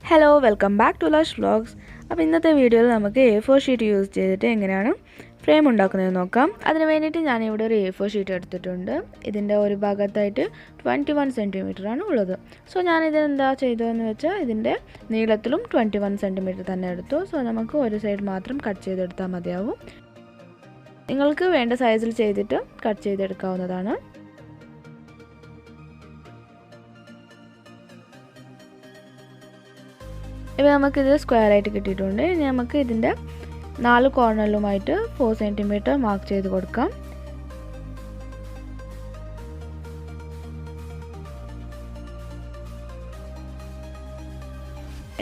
Hello welcome back to Lush vlogs. അപ്പോൾ ഇന്നത്തെ വീഡിയോയിൽ നമുക്ക് A4 ഷീറ്റ് യൂസ് ചെയ്തിട്ട് എങ്ങനെയാണ് ഫ്രെയിം ഉണ്ടാക്കുന്നതെന്ന് നോക്കാം. അതിന് വേണ്ടിയിട്ട് ഞാനിവിടെ ഒരു A4 ഷീറ്റ് എടുത്തിട്ടുണ്ട്. ഇതിൻ്റെ ഒരു ഭാഗത്തായിട്ട് 21 സെൻറ്റിമീറ്റർ ആണ് ഉള്ളത്. സോ ഞാനിത് എന്താ ചെയ്തതെന്ന് വെച്ചാൽ ഇതിൻ്റെ നീളത്തിലും 21 സെൻറ്റിമീറ്റർ തന്നെ എടുത്തു. സോ നമുക്ക് ഒരു സൈഡ് മാത്രം കട്ട് ചെയ്തെടുത്താൽ മതിയാവും. നിങ്ങൾക്ക് വേണ്ട സൈസിൽ ചെയ്തിട്ട് കട്ട് ചെയ്തെടുക്കാവുന്നതാണ്. ഇപ്പോൾ നമുക്കിത് സ്ക്വയർ ആയിട്ട് കിട്ടിയിട്ടുണ്ട്. ഇനി നമുക്ക് ഇതിൻ്റെ 4 കോർണറിലുമായിട്ട് 4 സെൻറ്റിമീറ്റർ മാർക്ക് ചെയ്ത് കൊടുക്കാം.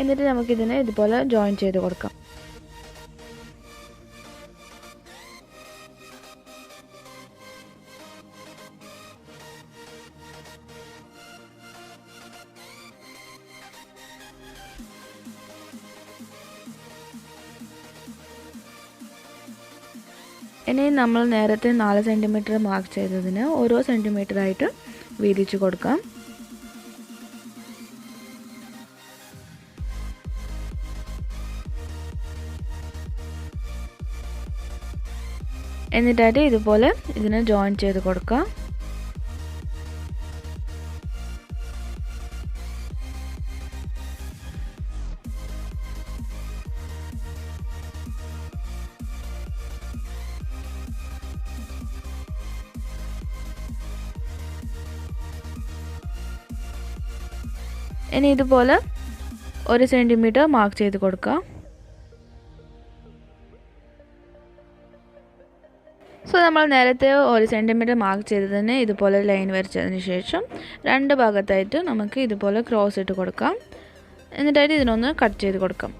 എന്നിട്ട് നമുക്കിതിനെ ഇതുപോലെ ജോയിൻ ചെയ്ത് കൊടുക്കാം. ഇനി നമ്മൾ നേരത്തെ 4 സെൻറ്റിമീറ്റർ മാർക്ക് ചെയ്തതിന് ഓരോ സെൻറ്റിമീറ്ററായിട്ട് വീതിച്ച് കൊടുക്കാം. എന്നിട്ടായിട്ട് ഇതുപോലെ ഇതിനെ ജോയിൻ ചെയ്ത് കൊടുക്കാം. ഇനി ഇതുപോലെ 1 സെൻറ്റിമീറ്റർ മാർക്ക് ചെയ്ത് കൊടുക്കാം. സോ നമ്മൾ നേരത്തെ 1 സെൻറ്റിമീറ്റർ മാർക്ക് ചെയ്തതിന് ഇതുപോലെ ലൈൻ വരച്ചതിന് ശേഷം 2 ഭാഗത്തായിട്ട് നമുക്ക് ഇതുപോലെ ക്രോസ് ഇട്ട് കൊടുക്കാം. എന്നിട്ടായിട്ട് ഇതിനൊന്ന് കട്ട് ചെയ്ത് കൊടുക്കാം.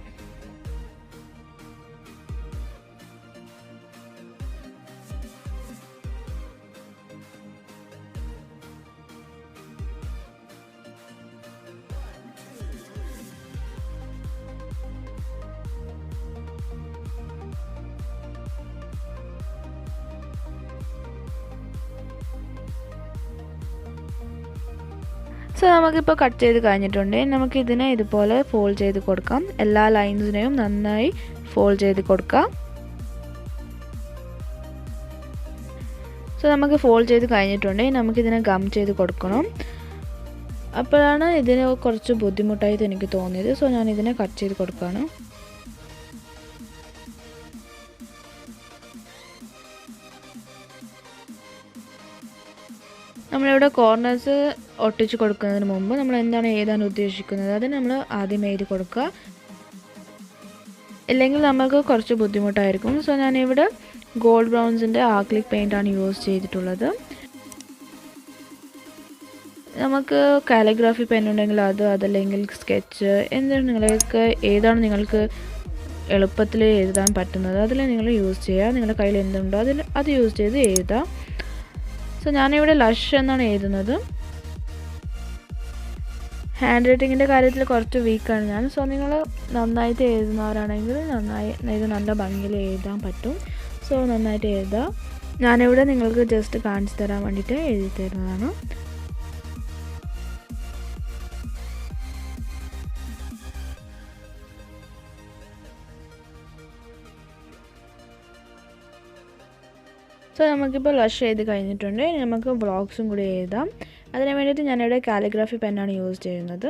സോ നമുക്കിപ്പോൾ കട്ട് ചെയ്ത് കഴിഞ്ഞിട്ടുണ്ട്. നമുക്കിതിനെ ഇതുപോലെ ഫോൾഡ് ചെയ്ത് കൊടുക്കാം. എല്ലാ ലൈൻസിനെയും നന്നായി ഫോൾഡ് ചെയ്ത് കൊടുക്കാം. സോ നമുക്ക് ഫോൾഡ് ചെയ്ത് കഴിഞ്ഞിട്ടുണ്ട്. നമുക്കിതിനെ ഗം ചെയ്ത് കൊടുക്കണം. അപ്പോഴാണ് ഇതിന് കുറച്ച് ബുദ്ധിമുട്ടായിട്ട് എനിക്ക് തോന്നിയത്. സോ ഞാൻ ഇതിനെ കട്ട് ചെയ്ത് കൊടുക്കുകയാണ്. നമ്മളിവിടെ കോർണേഴ്സ് ഒട്ടിച്ച് കൊടുക്കുന്നതിന് മുമ്പ് നമ്മൾ ഏതാണ് ഉദ്ദേശിക്കുന്നത് അത് നമ്മൾ ആദ്യം എഴുതി കൊടുക്കുക. ഇല്ലെങ്കിൽ നമുക്ക് കുറച്ച് ബുദ്ധിമുട്ടായിരിക്കും. സോ ഞാനിവിടെ ഗോൾഡ് ബ്രൗൺസിൻ്റെ ആക്രിലിക് പെയിൻ്റാണ് യൂസ് ചെയ്തിട്ടുള്ളത്. നമുക്ക് കാലിഗ്രാഫി പെൻ ഉണ്ടെങ്കിൽ അതല്ലെങ്കിൽ സ്കെച്ച് ഏതാണ് നിങ്ങൾക്ക് എളുപ്പത്തിൽ എഴുതാൻ പറ്റുന്നത് അതിൽ നിങ്ങൾ യൂസ് ചെയ്യുക. നിങ്ങളുടെ കയ്യിൽ എന്തുണ്ടോ അത് യൂസ് ചെയ്ത് എഴുതാം. സോ ഞാനിവിടെ ലഷ് എന്നാണ് എഴുതുന്നത്. ഹാൻഡ് റൈറ്റിങ്ങിൻ്റെ കാര്യത്തിൽ കുറച്ച് വീക്കാണ് ഞാൻ. സോ നിങ്ങൾ നന്നായിട്ട് എഴുതുന്നവരാണെങ്കിൽ ഇത് നല്ല ഭംഗിയിൽ എഴുതാൻ പറ്റും. സോ നന്നായിട്ട് എഴുതുക. ഞാനിവിടെ നിങ്ങൾക്ക് ജസ്റ്റ് കാണിച്ചു തരാൻ വേണ്ടിയിട്ട് എഴുതി തരുന്നതാണ്. സോ നമുക്കിപ്പോൾ ലഷ് എഴുതി കഴിഞ്ഞിട്ടുണ്ട്. ഇനി നമുക്ക് വ്ളോഗ്സും കൂടി എഴുതാം. അതിന് വേണ്ടിയിട്ട് ഞാനിവിടെ കാലിഗ്രാഫി പെന്നാണ് യൂസ് ചെയ്യുന്നത്.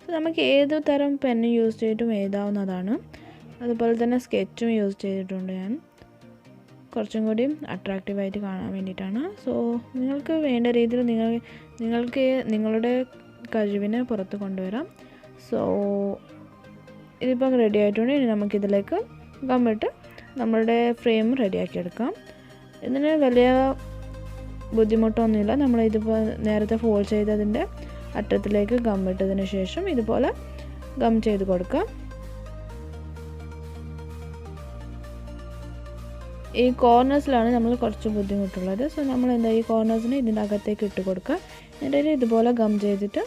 സോ നമുക്ക് ഏത് തരം പെന്ന് യൂസ് ചെയ്തിട്ടും എഴുതാവുന്നതാണ്. അതുപോലെ തന്നെ സ്കെച്ചും യൂസ് ചെയ്തിട്ടുണ്ട് ഞാൻ, കുറച്ചും കൂടി അട്രാക്റ്റീവായിട്ട് കാണാൻ വേണ്ടിയിട്ടാണ്. സോ നിങ്ങൾക്ക് വേണ്ട രീതിയിൽ നിങ്ങൾക്ക് നിങ്ങളുടെ കഴിവിനെ പുറത്ത് കൊണ്ടുവരാം. സോ ഇതിപ്പോൾ റെഡി ആയിട്ടുണ്ട്. ഇനി നമുക്കിതിലേക്ക് ഗമ്മിട്ട് നമ്മളുടെ ഫ്രെയിം റെഡിയാക്കി എടുക്കാം. ഇതിന് വലിയ ബുദ്ധിമുട്ടൊന്നുമില്ല. നമ്മളിതിപ്പോൾ നേരത്തെ ഫോൾഡ് ചെയ്തതിൻ്റെ അറ്റത്തിലേക്ക് ഗമ്മിട്ടതിന് ശേഷം ഇതുപോലെ ഗം ചെയ്ത് കൊടുക്കാം. ഈ കോർണേഴ്സിലാണ് നമ്മൾ കുറച്ച് ബുദ്ധിമുട്ടുള്ളത്. സോ നമ്മൾ ഈ കോർണേഴ്സിന് ഇതിൻ്റെ അകത്തേക്ക് ഇട്ട് കൊടുക്കുക. എന്നിട്ട് ഇതുപോലെ ഗം ചെയ്തിട്ട്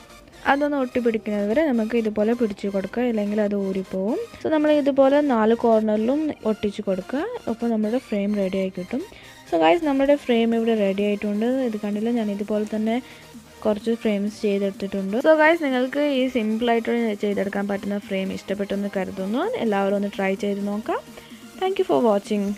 അതൊന്ന് ഒട്ടിപ്പിടിക്കുന്നത് വരെ നമുക്ക് ഇതുപോലെ പിടിച്ച് കൊടുക്കുക, ഇല്ലെങ്കിൽ അത് ഊരിപ്പോവും. സോ നമ്മൾ ഇതുപോലെ 4 കോർണറിലും ഒട്ടിച്ച് കൊടുക്കുക. അപ്പോൾ നമ്മുടെ ഫ്രെയിം റെഡി ആയി കിട്ടും. സോ ഗൈസ്, നമ്മുടെ ഫ്രെയിം ഇവിടെ റെഡി ആയിട്ടുണ്ട്. ഇത് കണ്ടില്ല, ഞാൻ ഇതുപോലെ തന്നെ കുറച്ച് ഫ്രെയിംസ് ചെയ്തെടുത്തിട്ടുണ്ട്. സോ ഗൈസ്, നിങ്ങൾക്ക് ഈ സിമ്പിളായിട്ട് ചെയ്തെടുക്കാൻ പറ്റുന്ന ഫ്രെയിം ഇഷ്ടപ്പെട്ടെന്ന് കരുതുന്നു. എല്ലാവരും ഒന്ന് ട്രൈ ചെയ്ത് നോക്കാം. Thank you for watching.